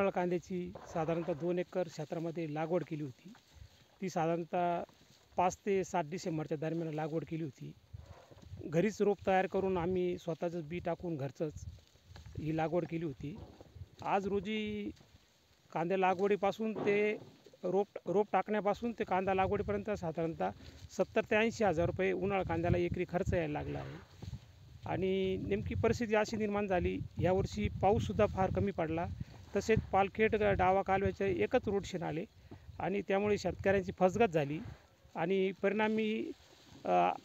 उन्हाळ कांद्याची साधारणतः 2 एकर क्षेत्रामध्ये लागवड केली होती. ती साधारणतः 5 ते 7 डिसेंबरच्या दरम्यान लागवड केली होती. घरीच रोप तयार करून आम्ही स्वतःचंच बी टाकून घरचंच ही लागवड केली होती. आज रोजी कांद्या लागवडीपासून ते रोप टाकण्यापासून ते कांदा लागवडीपर्यंत साधारणतः 70 ते 80 हजार रुपये उन्हाळ कांद्याला एकरी खर्च यायला लागला आहे. आणि नेमकी परिस्थिती अशी निर्माण झाली, यावर्षी पाऊससुद्धा फार कमी पडला. तसेच पालखेड डावा कालव्याचे एकच रोडशेन आले आणि त्यामुळे शेतकऱ्यांची फसगत झाली आणि परिणामी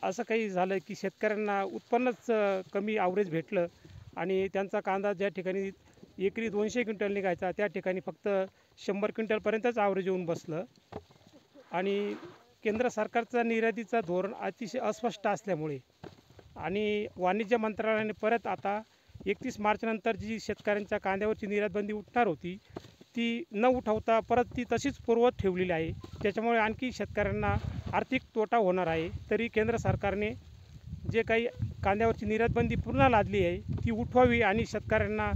असं काही झालं की शेतकऱ्यांना उत्पन्नच कमी ॲव्हरेज भेटलं आणि त्यांचा कांदा ज्या ठिकाणी एकरी 200 क्विंटल निघायचा त्या ठिकाणी फक्त 100 क्विंटलपर्यंतच ॲव्हरेज येऊन बसलं. आणि केंद्र सरकारचा निर्यातीचं धोरण अतिशय अस्पष्ट असल्यामुळे आणि वाणिज्य मंत्रालयाने परत आता 31 मार्चनंतर जी शेतकऱ्यांच्या कांद्यावरची निर्यातबंदी उठणार होती ती न उठवता परत ती तशीच पूर्ववत ठेवलेली आहे. त्याच्यामुळे आणखी शेतकऱ्यांना आर्थिक तोटा होणार आहे. तरी केंद्र सरकारने जे काही कांद्यावरची निर्यातबंदी पुन्हा लादली आहे ती उठवावी आणि शेतकऱ्यांना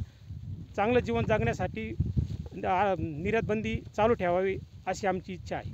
चांगलं जीवन जगण्यासाठी निर्यातबंदी चालू ठेवावी अशी आमची इच्छा आहे.